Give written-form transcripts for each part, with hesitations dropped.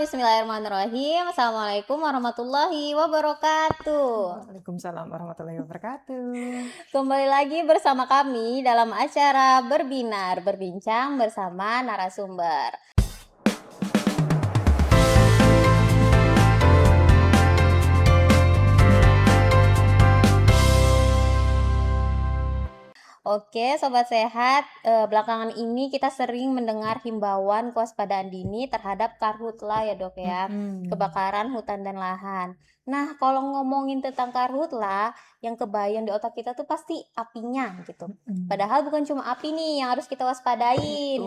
Bismillahirrahmanirrahim. Assalamualaikum warahmatullahi wabarakatuh. Waalaikumsalam warahmatullahi wabarakatuh. Kembali lagi bersama kami dalam acara Berbinar, berbincang bersama narasumber. Oke, sobat sehat, belakangan ini kita sering mendengar himbauan kewaspadaan dini terhadap karhutla ya dok ya, Mhm, kebakaran hutan dan lahan. Nah, kalau ngomongin tentang karhutla, yang kebayang di otak kita tuh pasti apinya gitu. mhm. Padahal bukan cuma api nih yang harus kita waspadain.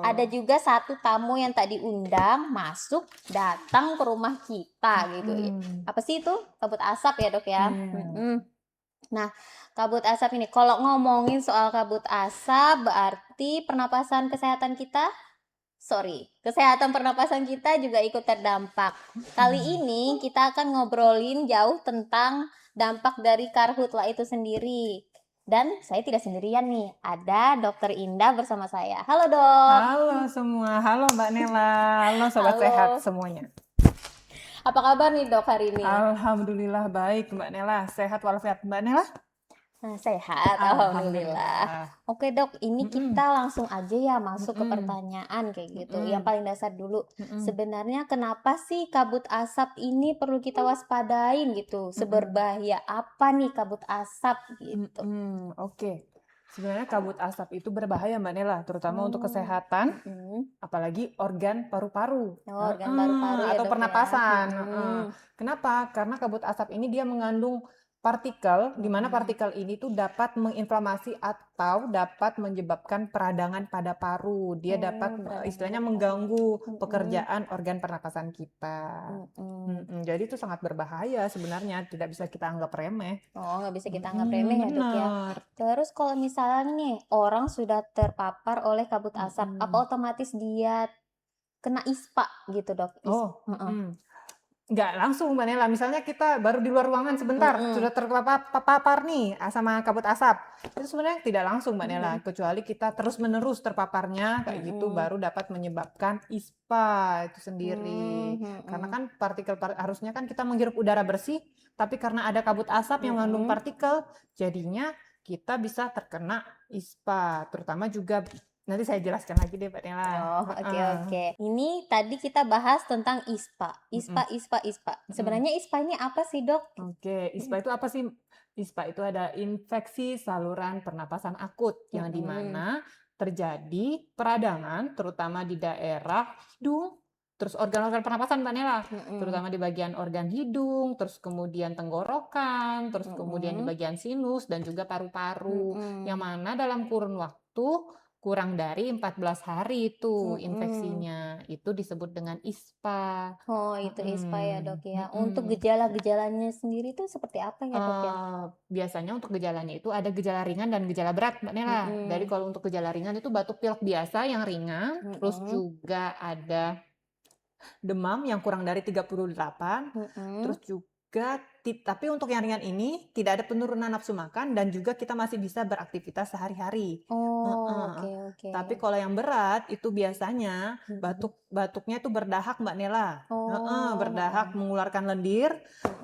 Ada Betul. juga satu tamu yang tak diundang masuk datang ke rumah kita gitu. Mhm. Apa sih itu? Kabut asap ya dok ya. Iya. Nah, kabut asap ini, kalau ngomongin soal kabut asap, berarti pernapasan kesehatan kita, kesehatan pernapasan kita juga ikut terdampak. Kali Mhm. ini kita akan ngobrolin jauh tentang dampak dari karhutla itu sendiri. Dan saya tidak sendirian nih, ada Dokter Indah bersama saya. Halo dok. Halo semua, halo Mbak Nela, halo sobat sehat Halo. semuanya. Apa kabar nih dok hari ini? Alhamdulillah baik Mbak Nela, sehat walafiat Mbak Nela? Nah, sehat, alhamdulillah. Alhamdulillah. Oke dok, ini Mhm, kita langsung aja ya masuk ke mhm, pertanyaan kayak gitu. Yang mhm, paling dasar dulu, mhm, sebenarnya kenapa sih kabut asap ini perlu kita waspadain gitu? mhm, Seberbahaya apa nih kabut asap gitu? oke. Sebenarnya kabut asap itu berbahaya Mbak Nela, terutama untuk Oh, kesehatan. mm-mm. Apalagi organ paru-paru, Oh, organ paru-paru ya atau dok ya. pernapasan, heeh. Mm-mm. Kenapa? Karena kabut asap ini dia mengandung partikel, di mana Mm-mm. partikel ini tuh dapat menginflamasi atau dapat menyebabkan peradangan pada paru. Dia Oh, dapat, peradangan istilahnya pada paru. mengganggu Mm-mm. pekerjaan organ pernapasan kita. Mm-mm. Jadi itu sangat berbahaya sebenarnya, tidak bisa kita anggap remeh. Oh, nggak bisa kita anggap remeh ya dok ya. Bener, Terus kalau misalnya nih orang sudah terpapar oleh kabut asap, apa mhm. otomatis dia kena ISPA gitu dok? Oh, Heeh. nggak langsung Mbak Nela, misalnya kita baru di luar ruangan sebentar, Mm-mm. sudah terpapar nih sama kabut asap. Itu sebenarnya tidak langsung Mbak Nela, Mm-mm. kecuali kita terus-menerus terpaparnya, kayak gitu Mm-mm. baru dapat menyebabkan ISPA itu sendiri. Karena Mm-mm. kan harusnya kan kita menghirup udara bersih, tapi karena ada kabut asap yang mengandung Mm-mm. partikel, jadinya kita bisa terkena ISPA, terutama juga nanti saya jelaskan lagi deh Mbak Nela. Oh, oke Heeh. oke. Ini tadi kita bahas tentang ISPA. ISPA, Mm-mm. ISPA, ISPA. Mm-mm. Sebenarnya ISPA ini apa sih dok? Oke, ISPA itu apa sih? ISPA itu ada infeksi saluran pernapasan akut yang Mm-mm. dimana terjadi peradangan terutama di daerah hidung, terus organ-organ pernapasan Mbak Nela, Mm-mm. terutama di bagian organ hidung, terus kemudian tenggorokan, terus kemudian di Mm-mm. bagian sinus dan juga paru-paru. Yang Mm-mm. mana dalam kurun waktu kurang dari 14 hari itu Mm-mm. infeksinya. Itu disebut dengan ISPA. Oh, itu ISPA ya dok Mhm, ya. Untuk mhm. gejala-gejalanya sendiri tuh seperti apa ya dok ya? Biasanya untuk gejalanya itu ada gejala ringan dan gejala berat, Mbak Nela. Jadi Mhm. kalau untuk gejala ringan itu batuk pilek biasa yang ringan, terus Mhm. juga ada demam yang kurang dari 38, Mhm. terus juga tapi untuk yang ringan ini tidak ada penurunan nafsu makan dan juga kita masih bisa beraktivitas sehari-hari. Oh, Heeh. oke oke. Tapi kalau yang berat itu biasanya Mhm. batuknya itu berdahak Mbak Nela. Heeh, Oh, berdahak heeh. mengeluarkan lendir,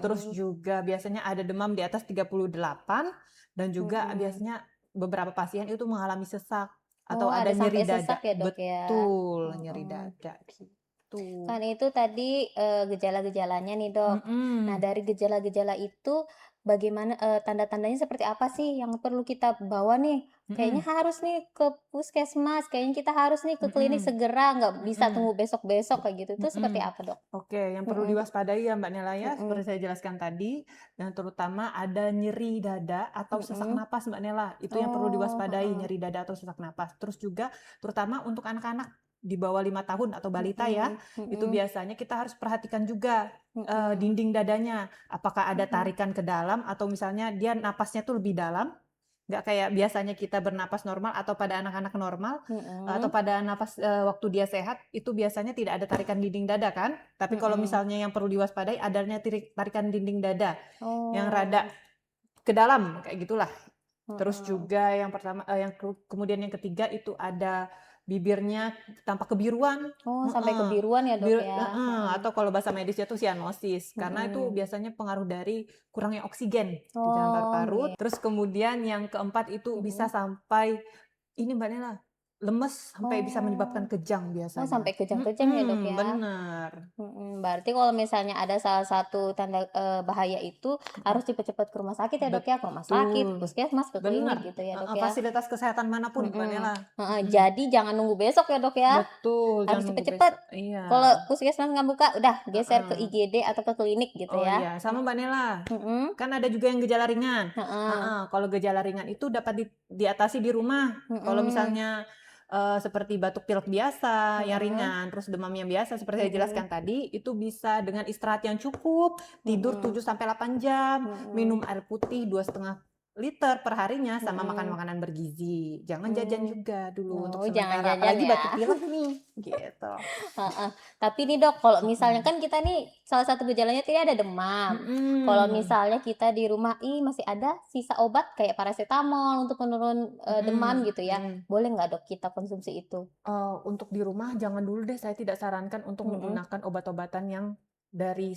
terus Mhm. juga biasanya ada demam di atas 38 dan juga Mhm. biasanya beberapa pasien itu mengalami sesak atau Oh, ada ada sampai nyeri sesak dada. ya dok ya? Betul, nyeri Heeh. dada gitu. Kan itu tadi, gejala-gejalanya nih, Dok. Nah, Mhm, dari gejala-gejala itu bagaimana tanda-tandanya seperti apa sih yang perlu kita bawa nih? Kayaknya mhm, harus nih ke puskesmas, kayaknya kita harus nih ke klinik mhm, segera, nggak bisa mhm, tunggu besok-besok kayak gitu. Itu seperti mhm. apa, Dok? Oke, yang perlu Mhm. diwaspadai ya Mbak Nela ya, seperti Mhm. saya jelaskan tadi, dan terutama ada nyeri dada atau sesak Mhm. napas Mbak Nela, itu yang perlu Oh, diwaspadai, heeh. nyeri dada atau sesak napas. Terus juga terutama untuk anak-anak di bawah 5 tahun atau balita ya, Mhm. itu Mhm. biasanya kita harus perhatikan juga, Mhm. dinding dadanya, apakah ada Mhm. tarikan ke dalam atau misalnya dia napasnya tuh lebih dalam. Nggak kayak biasanya kita bernapas normal atau pada anak-anak normal, atau Mhm. pada napas, waktu dia sehat, itu biasanya tidak ada tarikan dinding dada kan. Tapi kalau Mhm. misalnya yang perlu diwaspadai adanya tarikan dinding dada yang rada Oh. ke dalam, kayak gitulah. Terus Heeh. juga yang pertama, yang kemudian yang ketiga itu ada bibirnya tampak kebiruan, Oh, sampai heeh, kebiruan ya, Dok, ya? atau kalau bahasa medisnya tuh sianosis, karena itu Mhm. biasanya pengaruh dari kurangnya oksigen di dalam Oh, paru-paru. iya. Terus kemudian yang keempat itu bisa Mhm. sampai ini Mbak Nela, lemes sampai bisa menyebabkan Oh. kejang Oh, biasanya. sampai kejang-kejang ya, Dok, ya? Bener. Berarti kalau misalnya ada salah satu tanda, bahaya itu Mhm. harus cepet-cepet ke rumah sakit ya, Dok, ya? Ke rumah sakit, Betul, puskesmas, ke klinik bener, gitu ya, Dok, ya? fasilitas kesehatan manapun Mbak Mhm, Nela, heeh, jadi jangan nunggu besok ya, Dok, ya? betul, Harus jangan nunggu cepet-cepet. besok, iya, Kalau puskesmas nggak buka, udah geser ke heeh. IGD atau ke klinik gitu Oh ya? iya, sama Mbak Nela, Mhm, kan ada juga yang gejala ringan, heeh, heeh, kalau gejala ringan itu dapat diatasi di rumah. Kalau mhm, misalnya, seperti batuk pilek biasa yang mhm, ringan, terus demam yang biasa seperti saya mhm, jelaskan tadi, itu bisa dengan istirahat yang cukup, tidur mhm, 7 sampai 8 jam, mhm, minum air putih 2,5 liter per harinya, sama makan mhm, makanan bergizi. Jangan jajan mmm. juga dulu untuk Oh, jangan sementara, jajan apalagi batuk ya? pilek nih, gitu. Heeh. Tapi nih Dok, kalau misalnya Mhm, kan kita nih salah satu gejalanya tadi ada demam. Kalau mhm, misalnya kita di rumah, masih ada sisa obat kayak paracetamol untuk penurun, demam mhm, gitu ya, mhm. boleh nggak Dok kita konsumsi itu? Untuk di rumah jangan dulu deh, saya tidak sarankan untuk Mhm, menggunakan obat-obatan yang dari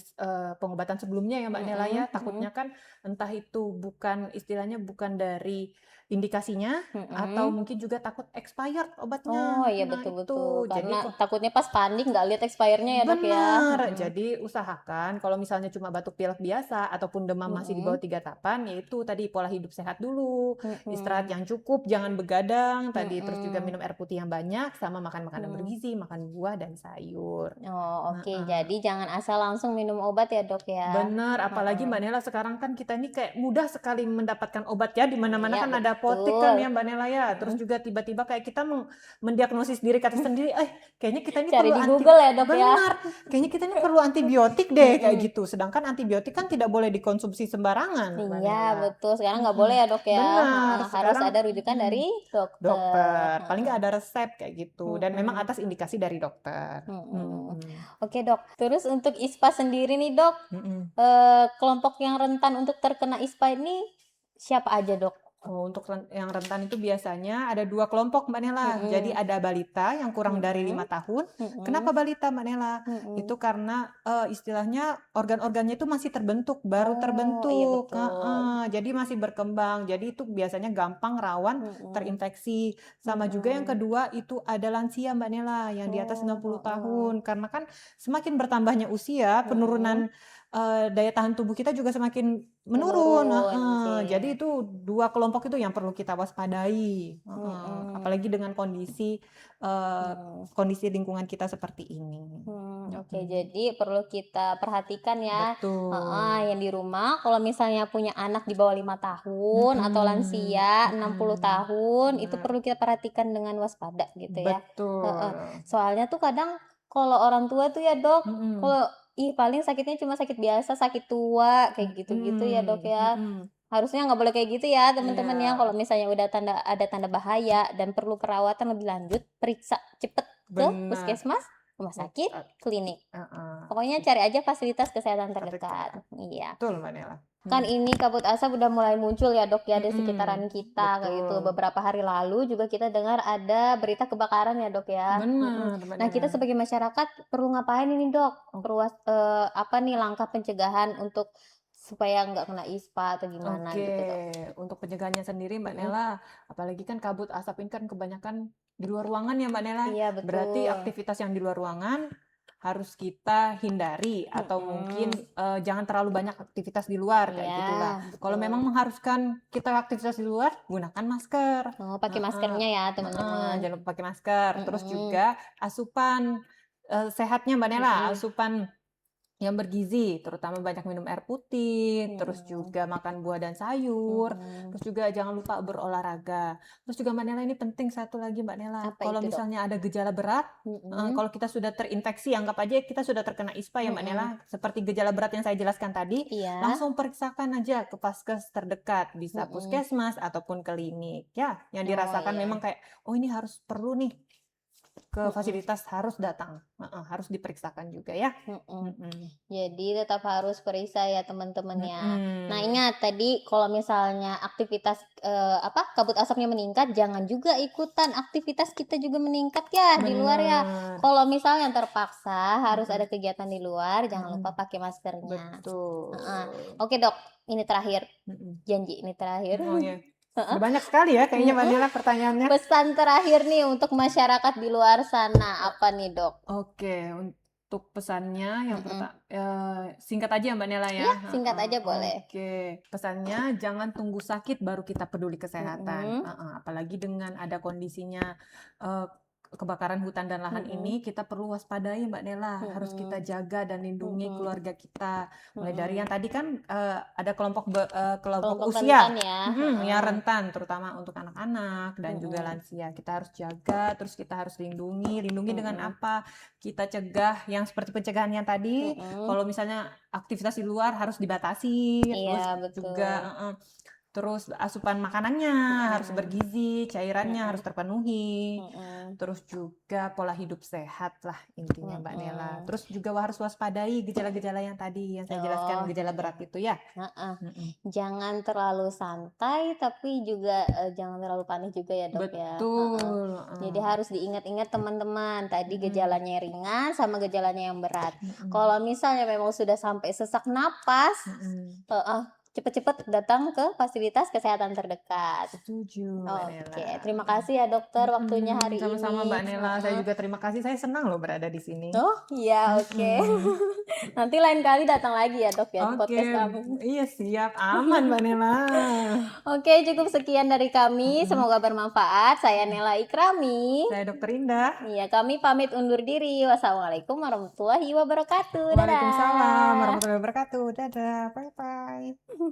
pengobatan sebelumnya ya Mbak Nela ya. mhm, Takutnya mhm, kan entah itu bukan istilahnya bukan dari indikasinya atau mhm. mungkin juga takut expired Oh, obatnya. iya Nah betul betul, itu, karena jadi kok takutnya pas panik nggak lihat expirednya ya Dok ya? bener, Mhm, jadi usahakan kalau misalnya cuma batuk pilek biasa ataupun demam masih di bawah mhm, 3 tapan, yaitu tadi pola hidup sehat dulu, istirahat mhm, yang cukup, jangan begadang tadi, terus juga mhm, minum air putih yang banyak, sama makan makanan mhm. bergizi, makan buah dan sayur. Oh, oke, Heeh. jadi jangan asal langsung minum obat ya Dok ya? Bener, apalagi Heeh. Mbak Nela sekarang kan kita ini kayak mudah sekali mendapatkan obat ya, di mana-mana Iya kan ada apotek kan betul, ya Mbak Nela ya. Terus mhm. juga tiba-tiba kayak kita mendiagnosis diri kita sendiri, kayaknya kita ini Cari perlu di Google ya, Dok, ya? benar, kayaknya kita ini perlu antibiotik deh kayak Mhm. gitu. Sedangkan antibiotik kan tidak boleh dikonsumsi sembarangan Mbak Iya, Nela. betul, sekarang nggak boleh Mhm. ya, Dok, ya? Benar, Heeh, harus sekarang ada rujukan dari dokter, dokter, paling heeh, nggak ada resep kayak gitu dan memang mhm, atas indikasi dari dokter. mhm. Mhm. Oke, Dok, terus untuk ISPA sendiri nih, Dok, Mhm. kelompok yang rentan untuk terkena ISPA ini siapa aja, Dok? Untuk yang rentan itu biasanya ada 2 kelompok, Mbak Nela. Jadi Mhm, ada balita yang kurang dari 5 mhm, tahun. mhm, Kenapa balita, Mbak Nela? mhm. Itu karena, istilahnya organ-organnya itu masih terbentuk, baru Oh, iya terbentuk, betul, heeh, jadi masih berkembang. Jadi itu biasanya gampang rawan mhm, terinfeksi. Sama juga yang mhm. kedua itu ada lansia, Mbak Nela, yang di atas Oh, 60 heeh, tahun. Karena kan semakin bertambahnya usia, mhm, penurunan, daya tahan tubuh kita juga semakin menurun, menurun, heeh. oke, Jadi itu 2 kelompok itu yang perlu kita waspadai, heeh. mhm, Apalagi dengan eee, mhm. kondisi lingkungan kita seperti ini. Oke, Mhm. jadi perlu kita perhatikan ya, heeh, Betul. yang di rumah kalau misalnya punya anak di bawah 5 tahun atau Mhm, lansia 60 mhm. tahun, itu Bener. perlu kita perhatikan dengan waspada gitu ya, heeh. Betul. Soalnya tuh kadang kalau orang tua tuh ya Dok, Mhm. kalau paling sakitnya cuma sakit biasa, sakit tua, kayak gitu-gitu ya Dok Mhm, ya. mhm. Harusnya nggak boleh kayak gitu ya teman-teman ya, Iya, kalau misalnya udah ada tanda bahaya dan perlu perawatan lebih lanjut, periksa cepet ke bener. puskesmas, rumah sakit, klinik. Heeh. Pokoknya cari aja fasilitas kesehatan terdekat. Terdekat. Iya. Betul, Mbak Nela. Kan Mhm. ini kabut asap udah mulai muncul ya, Dok, ya, di sekitaran Mhm. kita, kayak gitu. Betul. Beberapa hari lalu juga kita dengar ada berita kebakaran ya, Dok, ya. Mhm. Bener, Mbak Nah, Nela. kita sebagai masyarakat perlu ngapain ini, Dok? Ok Apa nih langkah pencegahan untuk supaya nggak kena ISPA atau gimana Oke, gitu, Dok? untuk pencegahannya sendiri Mbak Mhm. Nela, apalagi kan kabut asap ini kan kebanyakan di luar ruangan ya Mbak Nela. Iya, Berarti betul. aktivitas yang di luar ruangan harus kita hindari atau mungkin Mhm. jangan terlalu banyak aktivitas di luar kayak Iya, gitulah. Kalau betul. memang mengharuskan kita aktivitas di luar, gunakan masker. Oh, pakai Heeh, maskernya ya, heeh, teman-teman. jangan lupa pakai masker. Terus Mhm. juga asupan sehatnya Mbak Nela, Mhm. asupan yang bergizi, terutama banyak minum air putih, terus Mhm. juga makan buah dan sayur, Mhm. terus juga jangan lupa berolahraga. Terus juga Mbak Nela ini penting satu lagi Mbak Nela, Apa kalau itu, Dok? misalnya ada gejala berat, Mhm. kalau kita sudah terinfeksi, anggap aja kita sudah terkena ISPA ya Mbak Nela, Mhm. seperti gejala berat yang saya jelaskan tadi, Iya. langsung periksakan aja ke vaskes terdekat, bisa Mhm. puskesmas ataupun klinik. Ya, yang Oh, dirasakan memang iya. kayak, oh ini harus perlu nih ke Mm-mm. fasilitas harus datang. Harus diperiksakan juga ya. Mm-mm. Mm-mm. Jadi tetap harus periksa ya teman-teman ya. Nah, Mm-mm. ingat tadi kalau misalnya aktivitas kabut asapnya meningkat, jangan juga ikutan aktivitas kita juga meningkat ya di luar ya. Bener. Kalau misalnya terpaksa harus Mm-mm. ada kegiatan di luar, jangan Mm-mm. lupa pakai maskernya. Betul. Oke, Dok, ini terakhir. Mm-mm. Janji ini terakhir. Oh ya, udah banyak sekali ya kayaknya Mbak Mm-mm. Nila pertanyaannya. Pesan terakhir nih untuk masyarakat di luar sana apa nih, Dok? Oke, untuk pesannya yang Mm-mm. singkat aja ya Mbak Nela ya. Ya, singkat aja boleh. Oke, pesannya jangan tunggu sakit baru kita peduli kesehatan. Mm-mm. Apalagi dengan ada kondisinya eh, kebakaran hutan dan lahan Mm-mm. ini, kita perlu waspadai Mbak Nela. Harus kita Mm-mm. jaga dan lindungi Mm-mm. keluarga kita. Mulai dari Mm-mm. yang tadi kan ada kelompok Kelompok usia. rentan ya. Yang rentan, terutama untuk anak-anak dan juga Mm-mm. lansia. Kita harus jaga, terus kita harus lindungi. Lindungi dengan Mm-mm. apa? Kita cegah yang seperti pencegahan yang tadi. Mm-mm. Kalau misalnya aktivitas di luar harus dibatasi, terus Iya, juga betul. terus asupan makanannya harus Mm-mm. bergizi, cairannya harus Mm-mm. terpenuhi. Mm-mm. Terus juga pola hidup sehat lah intinya Mbak Nela. Mm-mm. Terus juga harus waspadai gejala-gejala yang tadi yang saya jelaskan, Oh, gejala berat itu ya. Heeh. Mm-mm. Jangan terlalu santai, tapi juga jangan terlalu panik juga ya, Dok ya. Heeh. Betul. Jadi harus diingat-ingat teman-teman, tadi Mm-mm. gejalanya ringan sama gejalanya yang berat. Mm-mm. Kalau misalnya memang sudah sampai sesak napas, Mm-mm. cepet-cepet datang ke fasilitas kesehatan terdekat. Setuju Mbak Oke, Nela. terima kasih ya dokter waktunya hari Sama-sama ini. Mbak Nela, saya Heeh. juga terima kasih. Saya senang loh berada di sini. Oh iya, oke. Mm-mm. Nanti lain kali datang lagi ya dok ya di Oke, podcast kami. iya siap, aman Mbak Nela. Oke, cukup sekian dari kami. Mm-mm. Semoga bermanfaat. Saya Nela Ikrami. Saya Dokter Indah. Iya, kami pamit undur diri. Wassalamualaikum warahmatullahi wabarakatuh. Waalaikumsalam Dadah. warahmatullahi wabarakatuh. Dadah, bye-bye.